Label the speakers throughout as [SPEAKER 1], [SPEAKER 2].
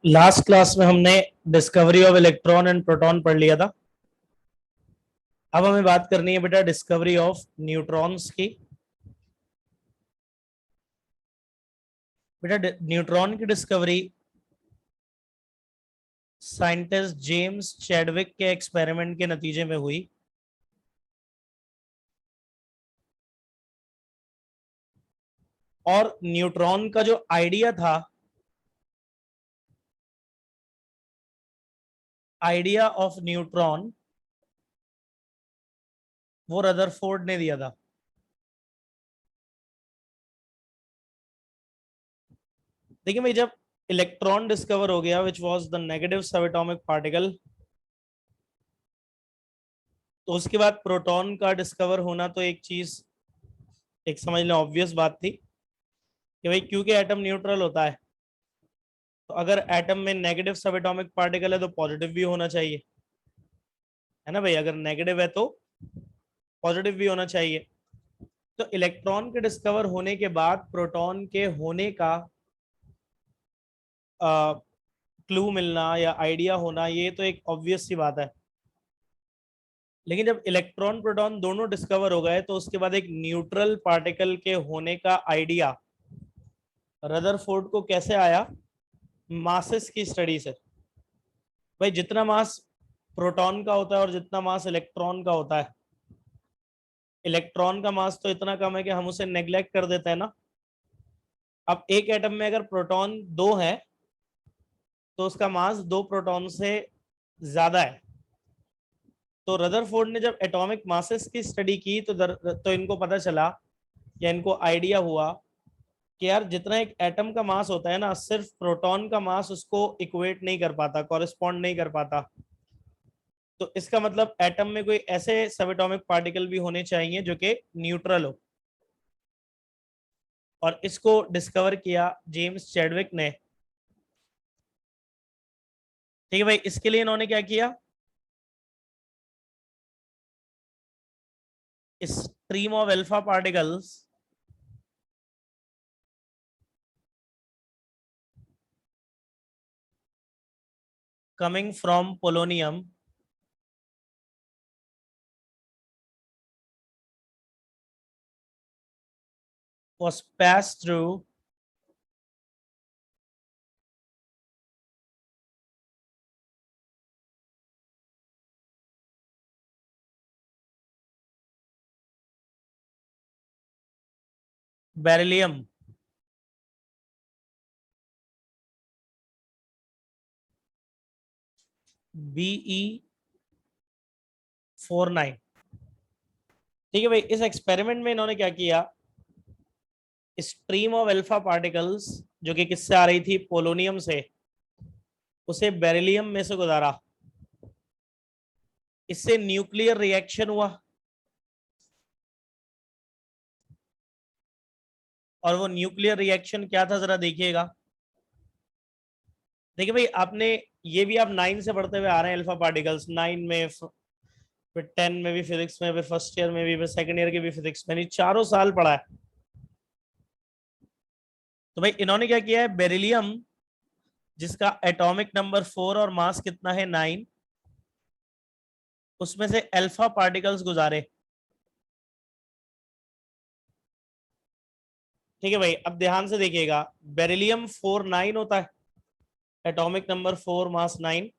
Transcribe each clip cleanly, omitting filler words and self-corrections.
[SPEAKER 1] Last class में हमने discovery of electron and proton पढ़ लिया था। अब हमें बात करनी है बेटा डिस्कवरी ऑफ न्यूट्रॉन्स की। बेटा न्यूट्रॉन की डिस्कवरी साइंटिस्ट जेम्स चैडविक के एक्सपेरिमेंट के नतीजे में हुई। और न्यूट्रॉन का जो आइडिया था, आइडिया ऑफ न्यूट्रॉन, वो रदरफोर्ड ने दिया था। देखिए भाई, जब इलेक्ट्रॉन डिस्कवर हो गया which was the negative subatomic particle, तो उसके बाद प्रोटॉन का डिस्कवर होना तो एक चीज, एक समझ लें ऑब्वियस बात थी कि भाई क्योंकि एटम न्यूट्रल होता है, तो अगर एटम में नेगेटिव सबएटॉमिक पार्टिकल है तो पॉजिटिव भी होना चाहिए, है ना भाई। अगर नेगेटिव है तो पॉजिटिव भी होना चाहिए। तो इलेक्ट्रॉन के डिस्कवर होने के बाद प्रोटॉन के होने का क्लू मिलना या आइडिया होना, ये तो एक ऑब्वियस सी बात है। लेकिन जब इलेक्ट्रॉन प्रोटॉन दोनों डिस्कवर हो गए तो उसके बाद एक न्यूट्रल पार्टिकल के होने का आइडिया रदरफोर्ड को कैसे आया? मासेस की स्टडी से। भाई जितना मास प्रोटॉन का होता है और जितना मास इलेक्ट्रॉन का होता है, इलेक्ट्रॉन का मास तो इतना कम है कि हम उसे नेग्लेक्ट कर देते हैं ना। अब एक एटम में अगर प्रोटॉन 2 है तो उसका मास 2 प्रोटॉन से ज्यादा है। तो रदरफोर्ड ने जब एटॉमिक मासेस की स्टडी की तो इनको पता चला या इनको आइडिया हुआ कि यार जितना एक एटम का मास होता है ना, सिर्फ प्रोटॉन का मास उसको इक्वेट नहीं कर पाता, कॉरेस्पॉन्ड नहीं कर पाता। तो इसका मतलब एटम में कोई ऐसे सबएटॉमिक पार्टिकल भी होने चाहिए जो कि न्यूट्रल हो। और इसको डिस्कवर किया जेम्स चैडविक ने। ठीक है भाई, इसके लिए इन्होंने क्या किया? Stream of alpha particles coming from polonium was passed through beryllium Be49। ठीक है भाई, इस एक्सपेरिमेंट में इन्होंने क्या किया? स्ट्रीम ऑफ अल्फा पार्टिकल्स जो कि किससे आ रही थी? पोलोनियम से, उसे बेरिलियम में से गुजारा। इससे न्यूक्लियर रिएक्शन हुआ और वो न्यूक्लियर रिएक्शन क्या था जरा देखिएगा। देखिए भाई, आपने ये भी आप 9 से पढ़ते हुए आ रहे हैं, अल्फा पार्टिकल्स 9 में, फिर 10 में भी फिजिक्स में, फिर फर्स्ट ईयर में भी, फिर सेकंड ईयर के भी फिजिक्स में, नहीं चारों साल पढ़ा है। तो भाई इन्होंने क्या किया है? बेरिलियम जिसका एटॉमिक नंबर 4 और मास कितना है 9, उसमें से अल्फा पार्टिकल्स गुजारे। ठीक है भाई, अब ध्यान से देखिएगा। बेरिलियम 49 होता है, एटॉमिक नंबर 4, मास 9।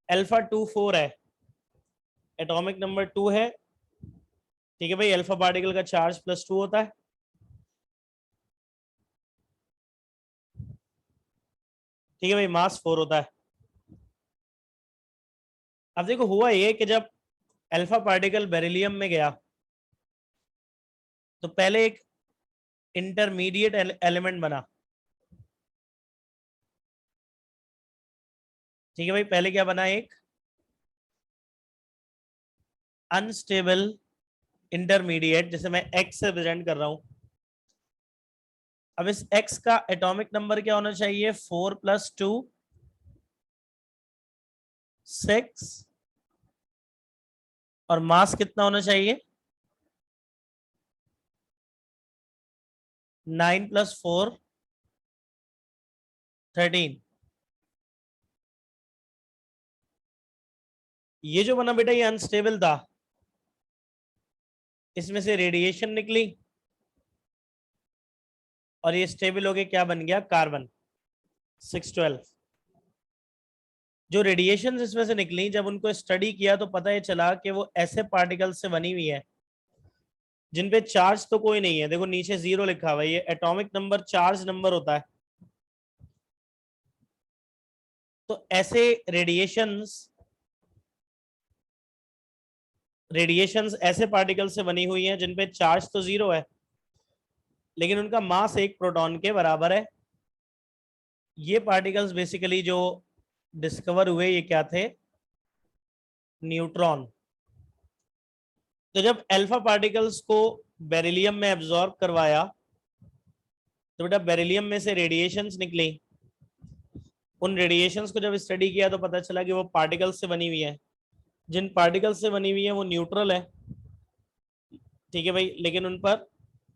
[SPEAKER 1] अल्फा 24 है, एटॉमिक नंबर 2 है। ठीक है भाई, अल्फा पार्टिकल का चार्ज +2 होता है। ठीक है भाई, मास 4 होता है। अब देखो हुआ ये कि जब अल्फा पार्टिकल बेरिलियम में गया तो पहले एक इंटरमीडिएट एलिमेंट बना। ठीक है भाई, पहले क्या बना? एक अनस्टेबल इंटरमीडिएट, जिसे मैं एक्स से रिप्रेजेंट कर रहा हूं। अब इस एक्स का एटॉमिक नंबर क्या होना चाहिए? 4 + 2 6, और मास कितना होना चाहिए? 9 + 4 13। ये जो बना बेटा ये अनस्टेबल था, इसमें से रेडिएशन निकली और ये स्टेबल हो गया, क्या बन गया, कार्बन 612। जो रेडिएशन इसमें से निकली, जब उनको स्टडी किया तो पता ये चला कि वो ऐसे पार्टिकल से बनी हुई है जिनपे चार्ज तो कोई नहीं है। देखो नीचे 0 लिखा हुआ है, ये एटॉमिक नंबर चार्ज नंबर होता है। तो ऐसे रेडिएशंस ऐसे पार्टिकल से बनी हुई हैं जिनपे चार्ज तो 0 है, लेकिन उनका मास 1 प्रोटॉन के बराबर है। ये पार्टिकल्स बेसिकली जो डिस्कवर हुए ये क्या थे, न्यूट्रॉन। तो जब अल्फा पार्टिकल्स को बेरिलियम में एब्जॉर्ब करवाया तो बेटा बेरिलियम में से रेडिएशंस निकली। उन रेडिएशंस को जब स्टडी किया तो पता चला कि वो पार्टिकल्स से बनी हुई है। जिन पार्टिकल्स से बनी हुई है वो न्यूट्रल है, ठीक है भाई, लेकिन उन पर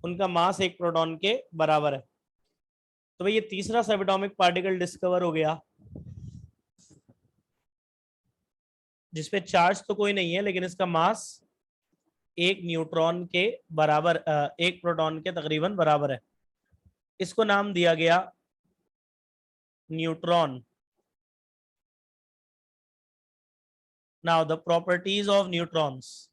[SPEAKER 1] उनका मास 1 प्रोटॉन के बराबर है। तो भाई ये तीसरा सबएटॉमिक पार्टिकल डिस्कवर हो गया जिसपे चार्ज तो कोई नहीं है, लेकिन इसका मास 1 न्यूट्रॉन के बराबर, 1 प्रोटॉन के तकरीबन बराबर है। इसको नाम दिया गया neutron. Now the properties of neutrons.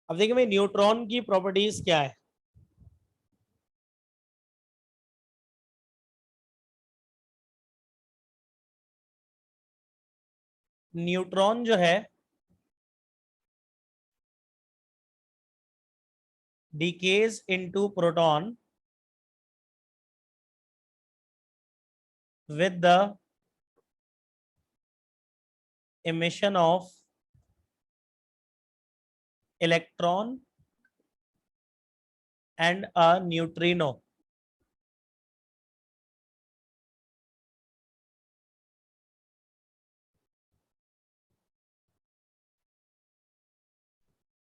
[SPEAKER 1] अब देखिए भाई न्यूट्रॉन की प्रॉपर्टीज क्या है। न्यूट्रॉन जो है decays into proton with the emission of electron and a neutrino.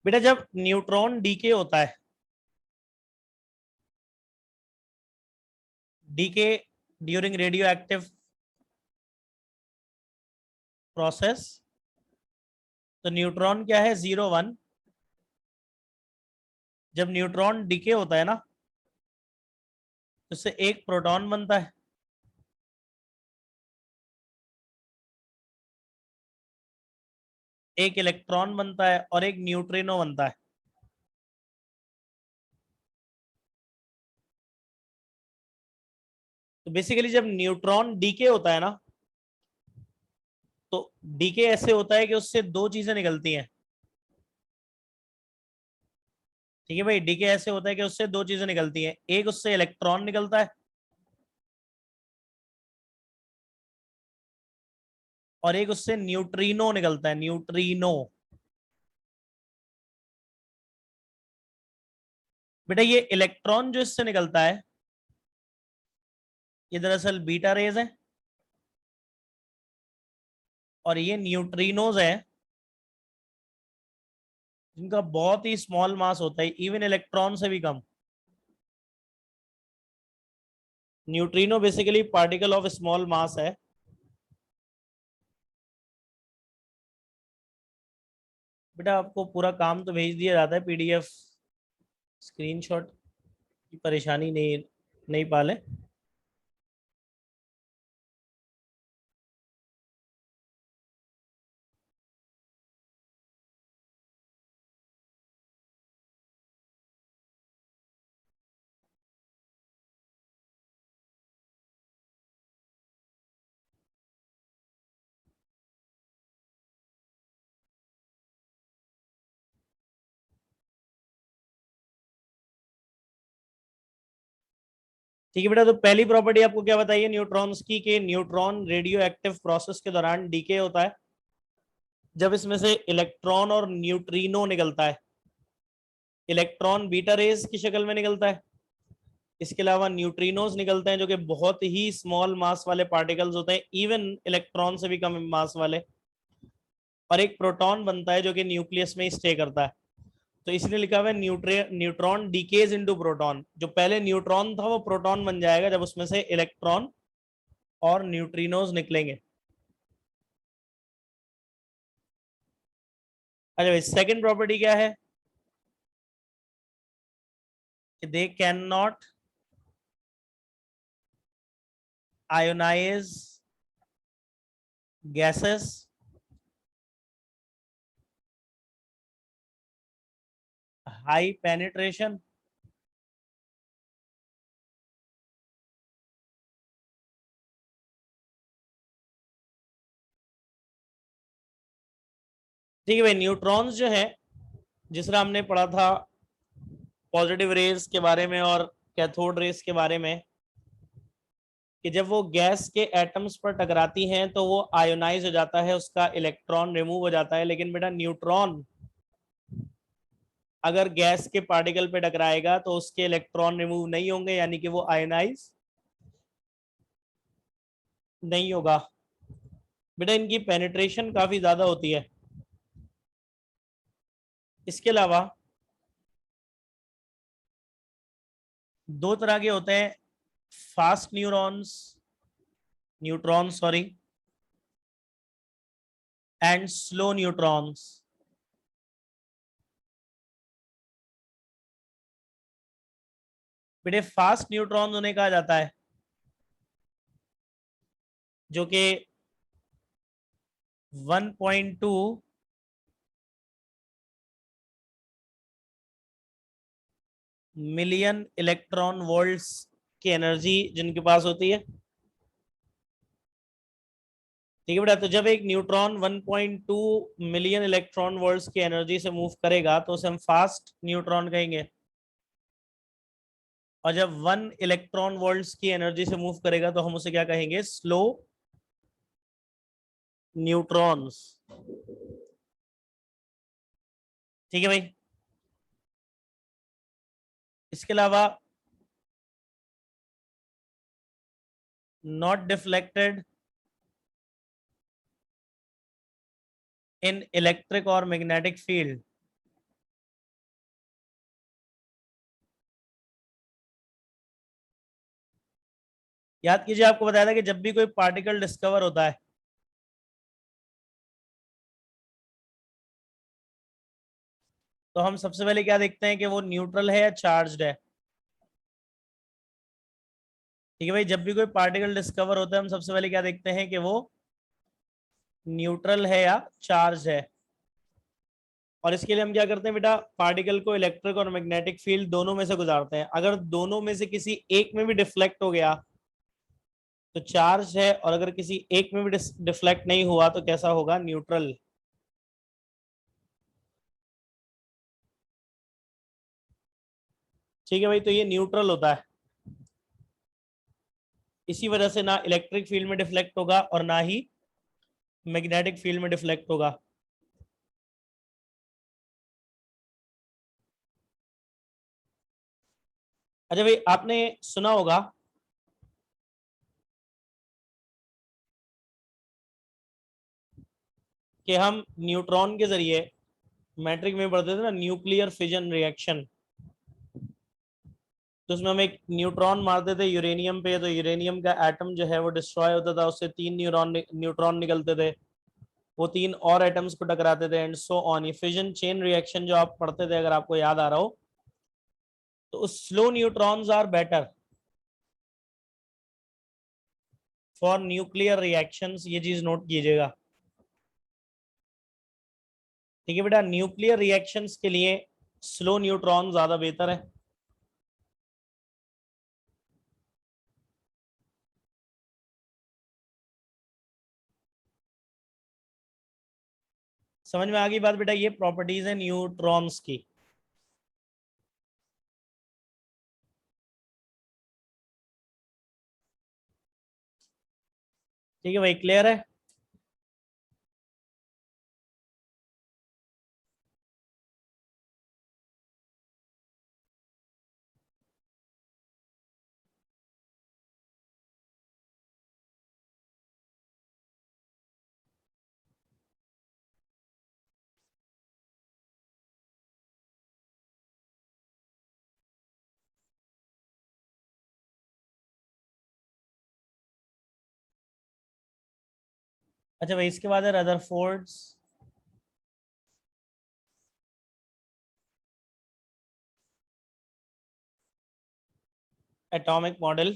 [SPEAKER 1] बेटा जब न्यूट्रॉन डीके होता है, decay during radio active process, तो न्यूट्रॉन क्या है, 0 1। जब न्यूट्रॉन डीके होता है ना तो इससे 1 प्रोटॉन बनता है, एक इलेक्ट्रॉन बनता है और एक न्यूट्रिनो बनता है। तो बेसिकली जब न्यूट्रॉन डीके होता है ना तो डीके ऐसे होता है कि उससे 2 चीजें निकलती हैं, ठीक है भाई। डीके ऐसे होता है कि उससे 2 चीजें निकलती हैं, एक उससे इलेक्ट्रॉन निकलता है और एक उससे न्यूट्रिनो निकलता है, न्यूट्रिनो। बेटा ये इलेक्ट्रॉन जो इससे निकलता है ये दरअसल बीटा रेज है और ये न्यूट्रिनोज है जिनका बहुत ही स्मॉल मास होता है, इवन इलेक्ट्रॉन से भी कम। Neutrino basically particle of small mass है। बेटा आपको पूरा काम तो भेज दिया जाता है पीडीएफ, स्क्रीनशॉट की परेशानी नहीं नहीं पाले। ठीक है बेटा, तो पहली प्रॉपर्टी आपको क्या बताइए न्यूट्रॉन्स की, कि न्यूट्रॉन रेडियो एक्टिव प्रोसेस के दौरान डीके होता है जब इसमें से इलेक्ट्रॉन और न्यूट्रिनो निकलता है। इलेक्ट्रॉन बीटा रेज की शक्ल में निकलता है, इसके अलावा न्यूट्रिनोज निकलते हैं जो कि बहुत ही स्मॉल मास वाले पार्टिकल्स होते हैं, इवन इलेक्ट्रॉन से भी कम मास वाले। और एक प्रोटॉन बनता है जो कि न्यूक्लियस में स्टे करता है। तो इसलिए लिखा हुआ है न्यूट्रॉन डीकेज इनटू प्रोटॉन। जो पहले न्यूट्रॉन था वो प्रोटॉन बन जाएगा जब उसमें से इलेक्ट्रॉन और न्यूट्रिनोज निकलेंगे। अच्छा भाई, सेकेंड प्रॉपर्टी क्या है कि they can not ionise gases high penetration. ठीक है भाई, न्यूट्रॉन्स जो है जिस तरह हमने पढ़ा था पॉजिटिव रेज के बारे में और कैथोड रेज के बारे में, कि जब वो गैस के एटम्स पर टकराती हैं तो वो आयोनाइज हो जाता है, उसका इलेक्ट्रॉन रिमूव हो जाता है। लेकिन बेटा न्यूट्रॉन अगर गैस के पार्टिकल पे टकराएगा तो उसके इलेक्ट्रॉन रिमूव नहीं होंगे, यानी कि वो आयोनाइज नहीं होगा। बेटा इनकी पेनिट्रेशन काफी ज्यादा होती है। इसके अलावा दो तरह के होते हैं, fast neutron sorry, and slow neutrons. बेटे फास्ट न्यूट्रॉन उन्हें कहा जाता है जो कि 1.2 मिलियन इलेक्ट्रॉन वोल्ट्स की एनर्जी जिनके पास होती है। ठीक है बेटा, तो जब एक न्यूट्रॉन 1.2 मिलियन इलेक्ट्रॉन वोल्ट्स की एनर्जी से मूव करेगा तो उसे हम फास्ट न्यूट्रॉन कहेंगे। और जब 1 इलेक्ट्रॉन वोल्ट्स की एनर्जी से मूव करेगा तो हम उसे क्या कहेंगे, स्लो न्यूट्रॉन्स। ठीक है भाई। इसके अलावा नॉट डिफ्लेक्टेड इन इलेक्ट्रिक और मैग्नेटिक फील्ड। याद कीजिए, आपको बताया था कि जब भी कोई पार्टिकल डिस्कवर होता है तो हम सबसे पहले क्या देखते हैं कि वो न्यूट्रल है या चार्ज्ड है। ठीक है भाई, जब भी कोई पार्टिकल डिस्कवर होता है हम सबसे पहले क्या देखते हैं कि वो न्यूट्रल है या चार्ज है। और इसके लिए हम क्या करते हैं बेटा, पार्टिकल को इलेक्ट्रिक और मैग्नेटिक फील्ड दोनों में से गुजारते हैं। अगर दोनों में से किसी एक में भी डिफ्लेक्ट हो गया तो चार्ज है, और अगर किसी एक में भी डिफ्लेक्ट नहीं हुआ तो कैसा होगा, न्यूट्रल। ठीक है भाई, तो ये न्यूट्रल होता है। इसी वजह से ना इलेक्ट्रिक फील्ड में डिफ्लेक्ट होगा और ना ही मैग्नेटिक फील्ड में डिफ्लेक्ट होगा। अच्छा भाई, आपने सुना होगा कि हम न्यूट्रॉन के जरिए, मैट्रिक में पढ़ते थे ना, न्यूक्लियर फिजन रिएक्शन। तो उसमें हम एक न्यूट्रॉन मारते थे यूरेनियम पे तो यूरेनियम का एटम जो है वो डिस्ट्रॉय होता था, उससे 3 न्यूट्रॉन निकलते थे। वो 3 और एटम्स को टकराते थे एंड सो ऑन। ये फिजन चेन रिएक्शन जो आप पढ़ते थे, अगर आपको याद आ रहा हो, तो slow neutrons are better for nuclear reactions. ये चीज नोट कीजिएगा। ठीक है बेटा, न्यूक्लियर रिएक्शंस के लिए स्लो न्यूट्रॉन ज्यादा बेहतर है। समझ में आ गई बात बेटा, ये प्रॉपर्टीज है न्यूट्रॉन्स की। ठीक है भाई, क्लियर है। अच्छा भाई, इसके बाद है रदरफोर्ड्स एटॉमिक मॉडल।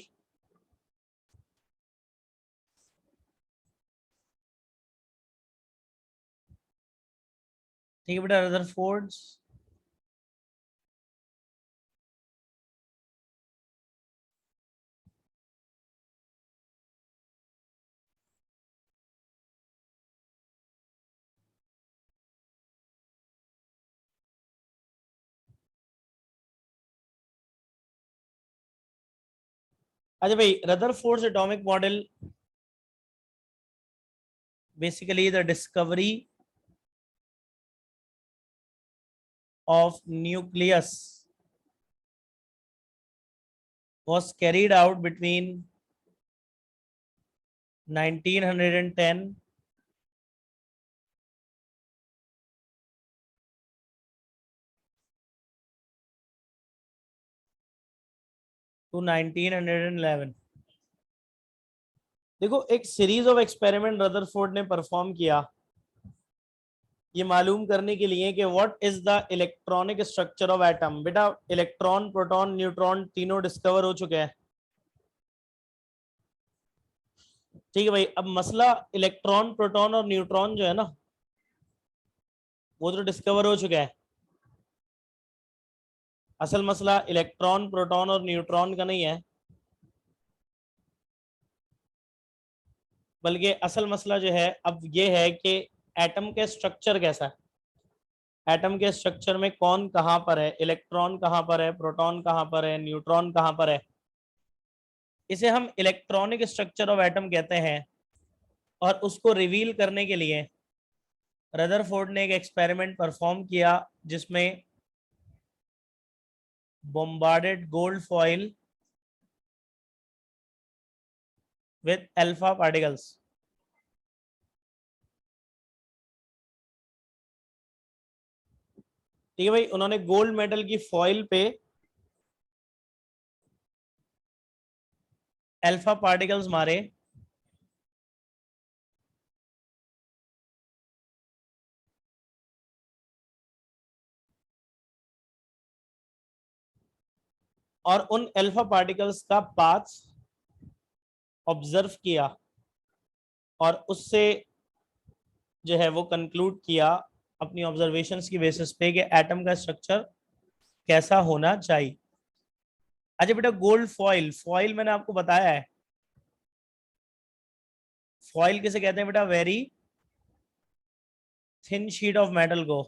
[SPEAKER 1] ठीक है बेटा, रदरफोर्ड्स। अच्छा भाई, Rutherford's atomic model basically the discovery of nucleus was carried out between 1910 to 1911। देखो, एक सीरीज ऑफ एक्सपेरिमेंट रदरफोर्ड ने परफॉर्म किया ये मालूम करने के लिए कि what is the electronic structure of atom. बेटा, इलेक्ट्रॉन, प्रोटॉन, न्यूट्रॉन तीनों डिस्कवर हो चुके हैं। ठीक है भाई, अब मसला इलेक्ट्रॉन, प्रोटॉन और न्यूट्रॉन जो है ना, वो तो डिस्कवर हो चुका है। असल मसला इलेक्ट्रॉन, प्रोटॉन और न्यूट्रॉन का नहीं है, बल्कि असल मसला जो है अब ये है कि एटम के स्ट्रक्चर कैसा है। एटम के स्ट्रक्चर में कौन कहां पर है, इलेक्ट्रॉन कहां पर है, प्रोटॉन कहां पर है, न्यूट्रॉन कहां पर है। इसे हम इलेक्ट्रॉनिक स्ट्रक्चर ऑफ एटम कहते हैं। और उसको रिवील करने के लिए रदरफोर्ड ने एक एक्सपेरिमेंट परफॉर्म किया जिसमें bombarded gold foil with alpha particles. ठीक है भाई, उन्होंने गोल्ड मेटल की फॉइल पे अल्फा पार्टिकल्स मारे और उन अल्फा पार्टिकल्स का पाथ ऑब्जर्व किया और उससे जो है वो कंक्लूड किया अपनी ऑब्जर्वेशंस की बेसिस पे कि एटम का स्ट्रक्चर कैसा होना चाहिए। अच्छा बेटा, गोल्ड फॉइल, फॉइल मैंने आपको बताया है, फॉइल किसे कहते हैं बेटा, very thin sheet of metal को।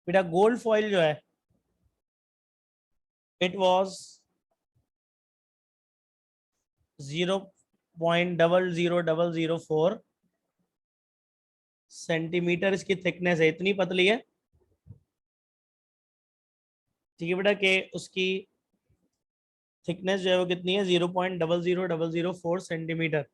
[SPEAKER 1] बेटा गोल्ड फॉइल जो है, इट वाज 0.00004 सेंटीमीटर इसकी थिकनेस है, इतनी पतली है। ठीक है बेटा, कि उसकी थिकनेस जो है वो कितनी है, 0.00004 सेंटीमीटर।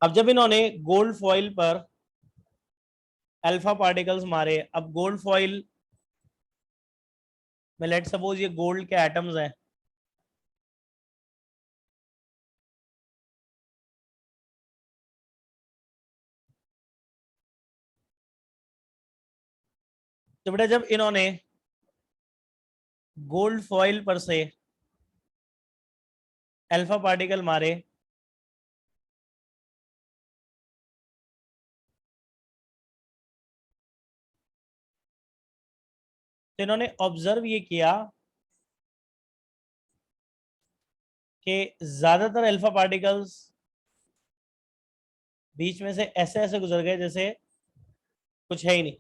[SPEAKER 1] अब जब इन्होंने गोल्ड फॉइल पर अल्फा पार्टिकल्स मारे, अब गोल्ड फॉइल में लेट सपोज ये गोल्ड के एटम्स हैं। तो बेटा जब इन्होंने गोल्ड फॉइल पर से अल्फा पार्टिकल मारे, तो इन्होंने ऑब्जर्व ये किया कि ज्यादातर अल्फा पार्टिकल्स बीच में से ऐसे ऐसे गुजर गए जैसे कुछ है ही नहीं।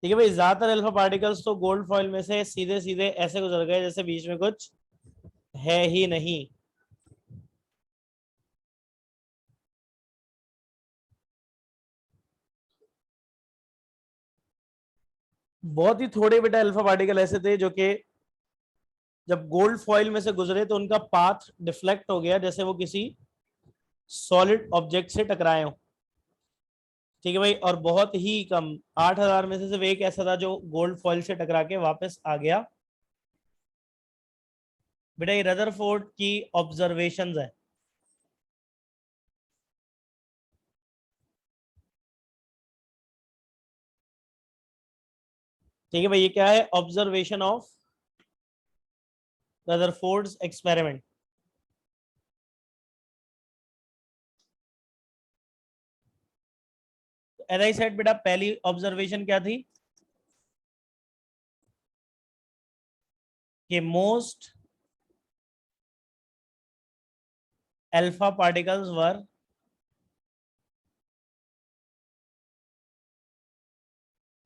[SPEAKER 1] ठीक है भाई, ज्यादातर अल्फा पार्टिकल्स तो गोल्ड फॉइल में से सीधे सीधे ऐसे गुजर गए जैसे बीच में कुछ है ही नहीं। बहुत ही थोड़े बेटा अल्फा पार्टिकल ऐसे थे जो कि जब गोल्ड फॉइल में से गुजरे तो उनका पाथ डिफ्लेक्ट हो गया, जैसे वो किसी सॉलिड ऑब्जेक्ट से टकराए हो। ठीक है भाई, और बहुत ही कम 8000 में से सिर्फ एक ऐसा था जो गोल्ड फॉइल से टकरा के वापस आ गया। बेटा ये रदरफोर्ड की ऑब्जर्वेशंस है। ठीक है भाई, ये क्या है? Observation of Rutherford's experiment. As I said बेटा, पहली ऑब्जर्वेशन क्या थी कि most alpha particles were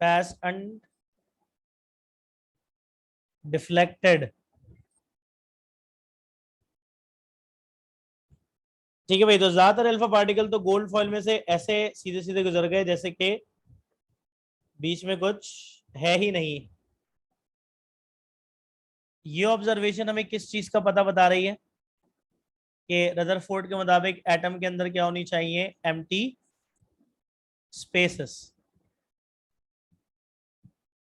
[SPEAKER 1] pass undeflected। ठीक है भाई, तो ज्यादातर अल्फा पार्टिकल तो गोल्ड फॉइल में से ऐसे सीधे सीधे गुजर गए जैसे कि बीच में कुछ है ही नहीं। ये ऑब्जर्वेशन हमें किस चीज का पता बता रही है कि रदरफोर्ड के मुताबिक एटम के अंदर क्या होनी चाहिए? Empty spaces.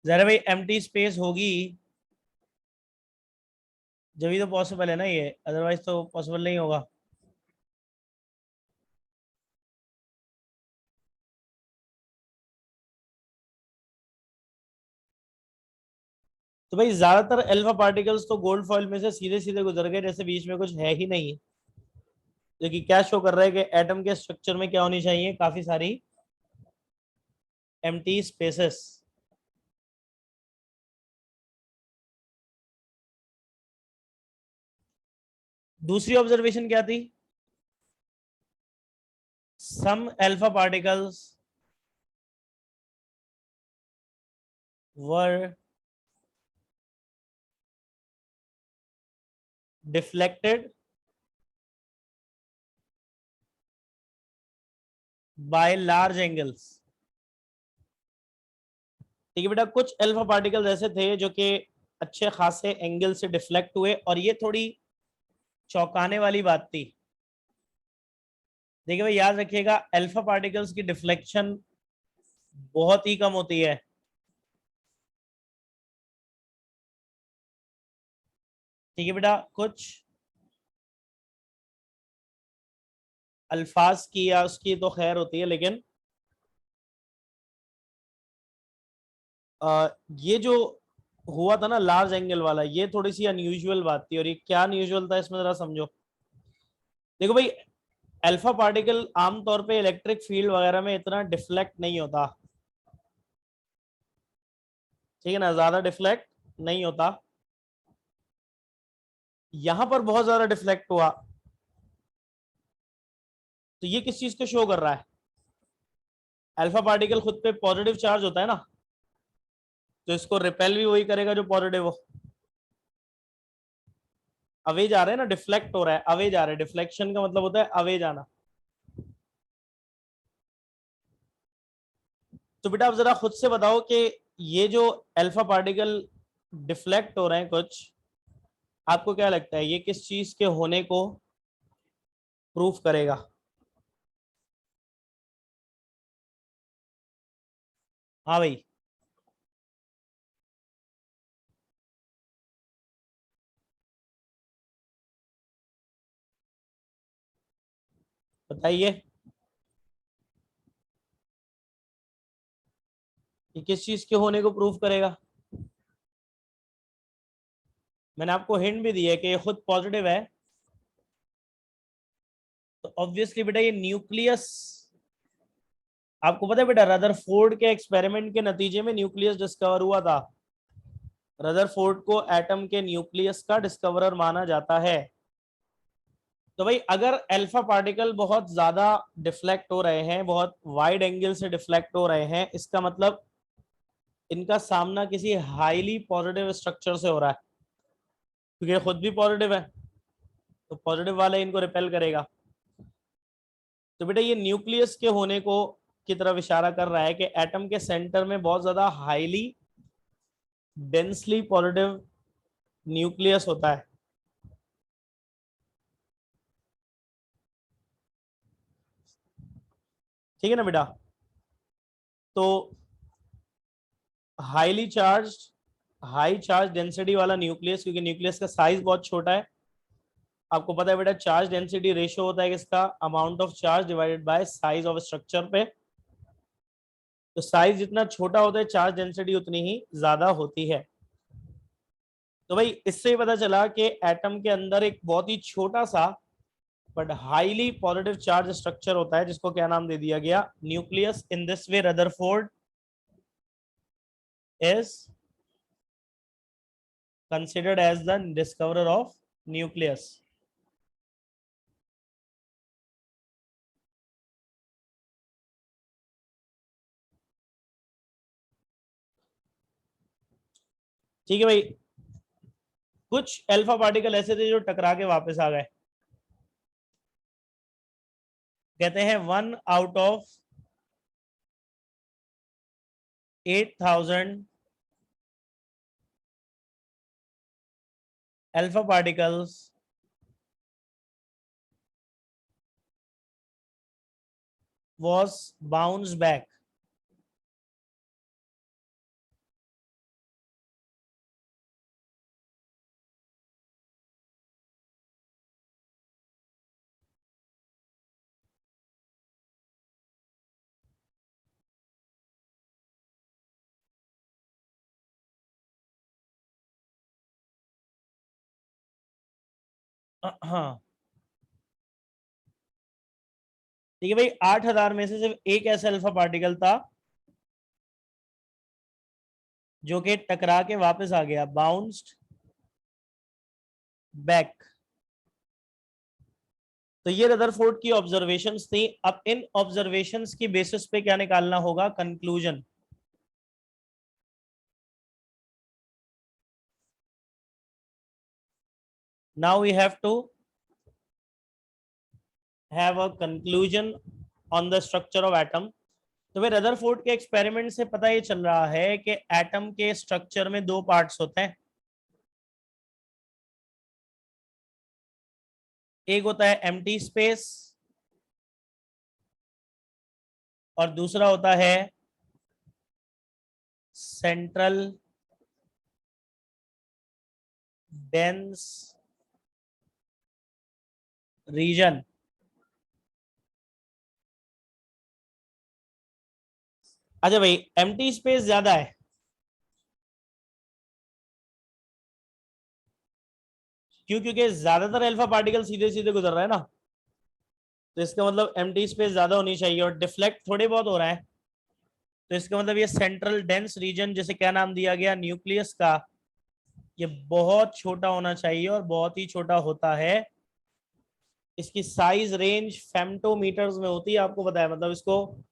[SPEAKER 1] जरा भाई एम्प्टी स्पेस होगी जब ही तो पॉसिबल है ना ये, अदरवाइज तो पॉसिबल नहीं होगा। तो भाई ज्यादातर अल्फा पार्टिकल्स तो गोल्ड फॉइल में से सीधे सीधे गुजर गए जैसे बीच में कुछ है ही नहीं, जो कि क्या शो कर रहा है कि एटम के स्ट्रक्चर में क्या होनी चाहिए? काफी सारी एम्प्टी स्पेसेस। दूसरी ऑब्जर्वेशन क्या थी? Some alpha particles were deflected by large angles. ठीक है बेटा, कुछ अल्फा पार्टिकल्स ऐसे थे जो कि अच्छे खासे एंगल से डिफ्लेक्ट हुए, और ये थोड़ी चौंकाने वाली बात थी। देखिए भाई याद रखिएगा, अल्फा पार्टिकल्स की डिफ्लेक्शन बहुत ही कम होती है। ठीक है बेटा, कुछ अल्फाज की या उसकी तो खैर होती है, लेकिन ये जो हुआ था ना लार्ज एंगल वाला, ये थोड़ी सी अनयूजुअल बात थी। और ये क्या अनयूजुअल था इसमें जरा समझो। देखो भाई, अल्फा पार्टिकल आमतौर पे इलेक्ट्रिक फील्ड वगैरह में इतना डिफ्लेक्ट नहीं होता। ठीक है ना, ज्यादा डिफ्लेक्ट नहीं होता। यहां पर बहुत ज्यादा डिफ्लेक्ट हुआ, तो ये किस चीज को शो कर रहा है? अल्फा पार्टिकल खुद पे पॉजिटिव चार्ज होता है ना, तो इसको रिपेल भी वही करेगा जो पॉजिटिव हो। अवे जा रहे हैं ना, डिफ्लेक्ट हो रहा है, अवे जा रहे हैं। डिफ्लेक्शन का मतलब होता है अवे जाना। तो बेटा आप जरा खुद से बताओ कि ये जो अल्फा पार्टिकल डिफ्लेक्ट हो रहे हैं कुछ, आपको क्या लगता है ये किस चीज के होने को प्रूफ करेगा? हाँ भाई, बताइए ये किस चीज के होने को प्रूफ करेगा? मैंने आपको हिंट भी दी है कि ये खुद पॉजिटिव है, तो ऑब्वियसली बेटा ये न्यूक्लियस। आपको पता है बेटा, रदरफोर्ड के एक्सपेरिमेंट के नतीजे में न्यूक्लियस डिस्कवर हुआ था। रदरफोर्ड को एटम के न्यूक्लियस का डिस्कवरर माना जाता है। तो भाई अगर अल्फा पार्टिकल बहुत ज्यादा डिफ्लेक्ट हो रहे हैं, बहुत वाइड एंगल से डिफ्लेक्ट हो रहे हैं, इसका मतलब इनका सामना किसी हाईली पॉजिटिव स्ट्रक्चर से हो रहा है, क्योंकि ये खुद भी पॉजिटिव है, तो पॉजिटिव वाले इनको रिपेल करेगा। तो बेटा ये न्यूक्लियस के होने को की तरफ इशारा कर रहा है कि एटम के सेंटर में बहुत ज्यादा हाईली डेंसली पॉजिटिव न्यूक्लियस होता है। ठीक है ना बेटा। तो highly charge, high charge density वाला न्यूक्लियस, क्योंकि न्यूक्लियस का साइज बहुत छोटा है। आपको पता है बेटा चार्ज डेंसिटी रेशियो होता है किसका, amount of charge divided by size of structure पे। तो साइज जितना छोटा होता है चार्ज डेंसिटी उतनी ही ज्यादा होती है। तो भाई इससे ही पता चला कि एटम के अंदर एक बहुत ही छोटा सा but highly positive charge structure होता है, जिसको क्या नाम दे दिया गया, nucleus. In this way Rutherford is considered as the discoverer of nucleus। ठीक है भाई। कुछ अल्फा पार्टिकल ऐसे थे जो टकरा के वापस आ गए। कहते हैं 1/8,000 alpha particles was bounced back। हाँ ठीक है भाई। 8,000 में से सिर्फ एक ऐसा अल्फा पार्टिकल था जो कि टकरा के वापस आ गया, बाउंस्ड बैक। तो ये रदरफोर्ड की ऑब्जर्वेशंस थी। अब इन ऑब्जर्वेशंस की बेसिस पे क्या निकालना होगा, conclusion. Now we have to have a conclusion on the structure of atom. तो फिर रदरफोर्ड के एक्सपेरिमेंट से पता ये चल रहा है कि एटम के स्ट्रक्चर में दो पार्ट्स होते हैं। एक होता है एम्प्टी स्पेस और दूसरा होता है सेंट्रल डेंस रीजन। अच्छा भाई, एम्प्टी स्पेस ज्यादा है क्यों, क्योंकि ज्यादातर अल्फा पार्टिकल सीधे सीधे गुजर रहा है ना। तो इसका मतलब एम्प्टी स्पेस ज्यादा होनी चाहिए और डिफ्लेक्ट थोड़े बहुत हो रहा है। तो इसका मतलब ये सेंट्रल डेंस रीजन, जिसे क्या नाम दिया गया, न्यूक्लियस का, ये बहुत छोटा होना चाहिए और बहुत ही छोटा होता है। इसकी साइज रेंज फेम्टोमीटर्स में होती है, आपको पता है। मतलब इसको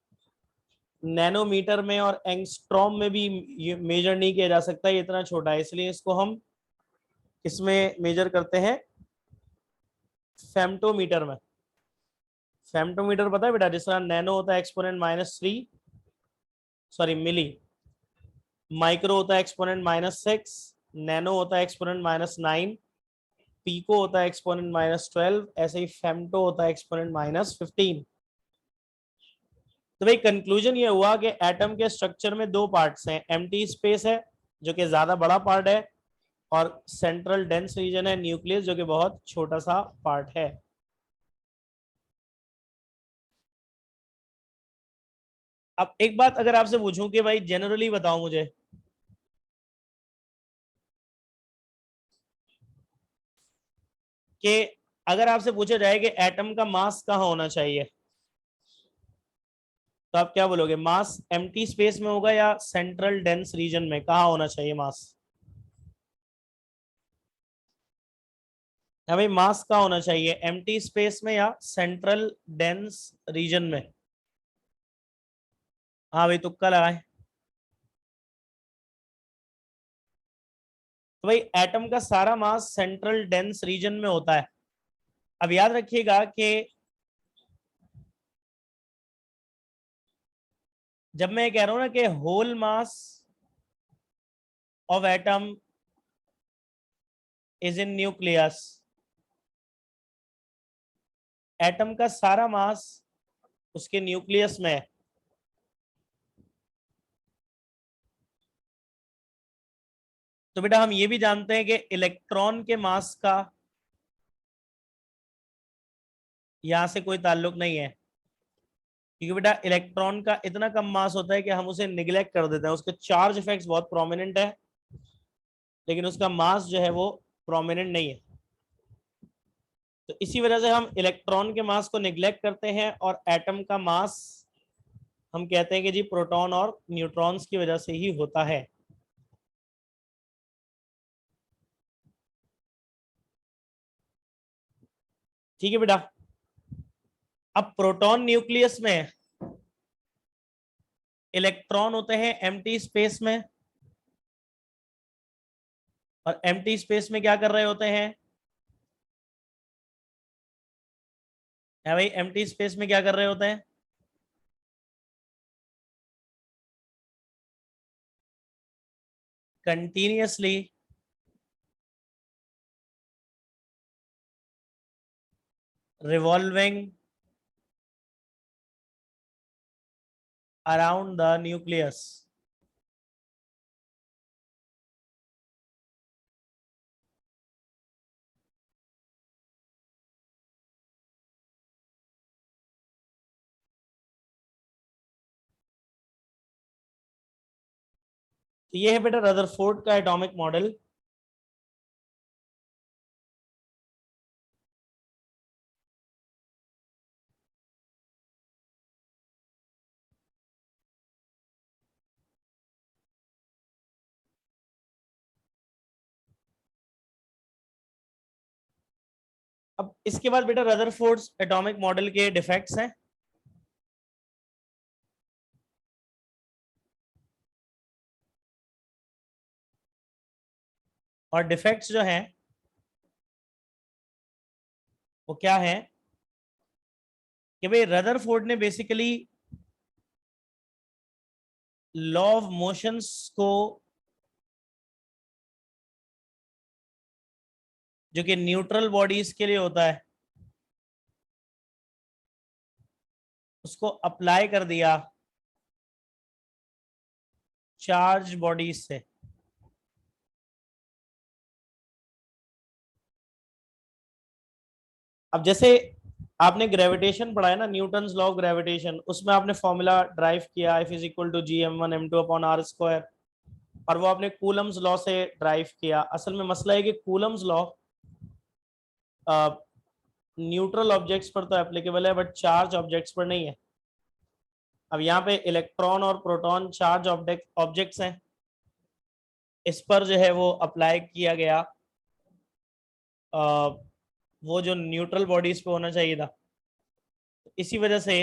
[SPEAKER 1] नैनोमीटर में और एंगस्ट्रॉम में भी मेजर नहीं किया जा सकता, ये इतना छोटा है। इसलिए इसको हम इसमें मेजर करते हैं फेम्टोमीटर में। फेम्टोमीटर पता है बेटा, जिस तरह नैनो होता है एक्सपोनेंट -3, सॉरी मिली, माइक्रो होता है एक्सपोनेंट -6, नैनो होता है एक्सपोनेंट -9, पीको होता है एक्सपोनेंट -12, ऐसे ही फेम्टो होता है एक्सपोनेंट -15। तो भाई कंक्लूजन ये हुआ कि एटम के स्ट्रक्चर में दो पार्ट्स हैं, एम्प्टी स्पेस है जो कि ज्यादा बड़ा पार्ट है, और सेंट्रल डेंस रीजन है न्यूक्लियस, जो कि बहुत छोटा सा पार्ट है। अब एक बात अगर आपसे पूछूं कि भाई जनरली बताओ मुझे कि अगर आपसे पूछा जाए कि एटम का मास कहाँ होना चाहिए, तो आप क्या बोलोगे, मास एम्प्टी स्पेस में होगा या सेंट्रल डेंस रीजन में, कहाँ होना चाहिए मास? या भाई मास कहाँ होना चाहिए, एम्प्टी स्पेस में या सेंट्रल डेंस रीजन में? हाँ भाई तुक्का लगाए। तो भाई एटम का सारा मास सेंट्रल डेंस रीजन में होता है। अब याद रखिएगा कि जब मैं कह रहा हूं ना कि whole mass of atom is in nucleus, atom का सारा मास उसके न्यूक्लियस में है। तो बेटा हम ये भी जानते हैं कि इलेक्ट्रॉन के मास का यहां से कोई ताल्लुक नहीं है, क्योंकि बेटा इलेक्ट्रॉन का इतना कम मास होता है कि हम उसे निग्लेक्ट कर देते हैं। उसके चार्ज इफेक्ट्स बहुत प्रोमिनेंट है, लेकिन उसका मास जो है वो प्रोमिनेंट नहीं है। तो इसी वजह से हम इलेक्ट्रॉन के मास को निग्लेक्ट करते हैं, और एटम का मास हम कहते हैं कि जी प्रोटॉन और न्यूट्रॉन्स की वजह से ही होता है। ठीक है बेटा। अब प्रोटॉन न्यूक्लियस में, इलेक्ट्रॉन होते हैं एम्प्टी स्पेस में, और एम्प्टी स्पेस में क्या कर रहे होते हैं? है भाई, एम्प्टी स्पेस में क्या कर रहे होते हैं? Continuously revolving around the nucleus. तो ये है बेटा रदरफोर्ड का एटॉमिक मॉडल। अब इसके बाद बेटा रदरफोर्ड एटॉमिक मॉडल के डिफेक्ट्स हैं। और डिफेक्ट्स जो हैं वो क्या है कि भाई रदरफोर्ड ने बेसिकली लॉ ऑफ मोशंस को, जो कि न्यूट्रल बॉडीज के लिए होता है, उसको अप्लाई कर दिया चार्ज बॉडीज से। अब जैसे आपने ग्रेविटेशन पढ़ा है ना, न्यूटन्स लॉ ऑफ ग्रेविटेशन, उसमें आपने फॉर्मूला ड्राइव किया F is equal to G M one M two upon R square, और वो आपने कूलम्स लॉ से ड्राइव किया। असल में मसला है कि कूलम्स लॉ न्यूट्रल ऑब्जेक्ट्स पर तो एप्लीकेबल है, बट चार्ज ऑब्जेक्ट्स पर नहीं है। अब यहाँ पे इलेक्ट्रॉन और प्रोटॉन चार्ज ऑब्जेक्ट्स हैं, इस पर जो है वो अप्लाई किया गया वो जो न्यूट्रल बॉडीज पे होना चाहिए था, इसी वजह से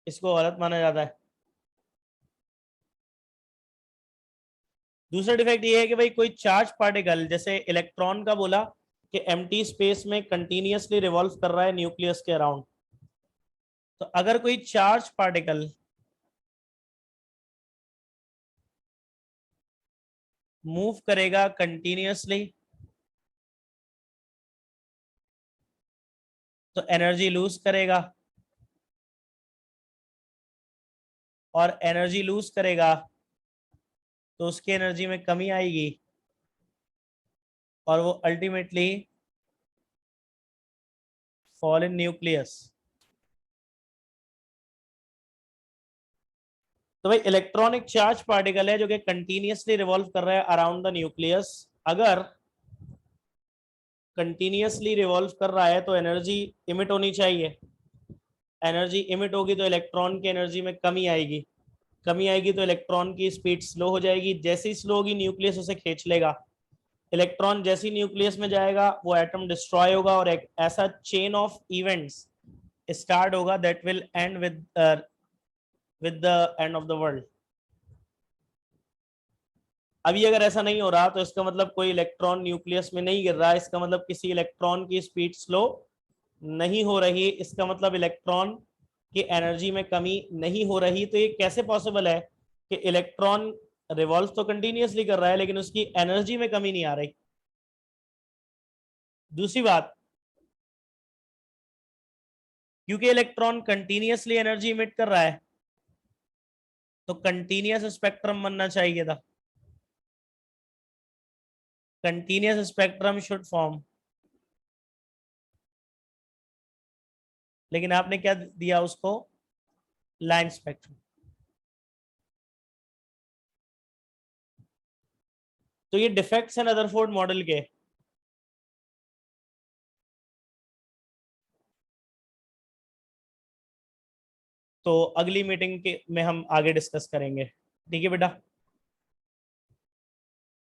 [SPEAKER 1] इसको गलत माना जाता है। दूसरा डिफेक्ट ये है कि भाई कोई चार्ज पार्टिकल, जैसे इलेक्ट्रॉन का बोला कि एम्प्टी स्पेस में कंटिन्यूअसली रिवॉल्व कर रहा है न्यूक्लियस के अराउंड, तो अगर कोई चार्ज पार्टिकल मूव करेगा कंटिन्यूअसली तो एनर्जी लूज करेगा, और एनर्जी लूज करेगा तो उसकी एनर्जी में कमी आएगी, और वो अल्टीमेटली फॉल इन न्यूक्लियस। तो भाई इलेक्ट्रॉन एक चार्ज पार्टिकल है जो कि कंटिन्यूअसली रिवॉल्व कर रहा है अराउंड द न्यूक्लियस। अगर कंटिन्यूअसली रिवॉल्व कर रहा है तो एनर्जी इमिट होनी चाहिए। एनर्जी इमिट होगी तो इलेक्ट्रॉन की एनर्जी में कमी आएगी, कमी आएगी तो इलेक्ट्रॉन की स्पीड स्लो हो जाएगी। जैसे ही स्लो होगी न्यूक्लियस उसे खींच लेगा। इलेक्ट्रॉन जैसे ही न्यूक्लियस में जाएगा वो एटम डिस्ट्रॉय होगा, और एक ऐसा चेन ऑफ इवेंट्स स्टार्ट होगा that will and with the end of the world. अभी अगर ऐसा नहीं हो रहा तो इसका मतलब कोई इलेक्ट्रॉन न्यूक्लियस में नहीं गिर रहा है, इसका मतलब किसी इलेक्ट्रॉन की स्पीड स्लो नहीं हो रही, इसका मतलब इलेक्ट्रॉन की एनर्जी में कमी नहीं हो रही। तो ये कैसे पॉसिबल है कि इलेक्ट्रॉन रिवॉल्व तो कंटिन्यूअसली कर रहा है लेकिन उसकी एनर्जी में कमी नहीं आ रही? दूसरी बात, क्योंकि इलेक्ट्रॉन कंटिन्यूअसली एनर्जी इमिट कर रहा है तो कंटिन्यूअस स्पेक्ट्रम बनना चाहिए था, कंटिन्यूअस स्पेक्ट्रम शुड फॉर्म, लेकिन आपने क्या दिया उसको, लाइन स्पेक्ट्रम। तो ये डिफेक्ट्स हैं रदरफोर्ड मॉडल के। तो अगली मीटिंग के में हम आगे डिस्कस करेंगे, ठीक है बेटा।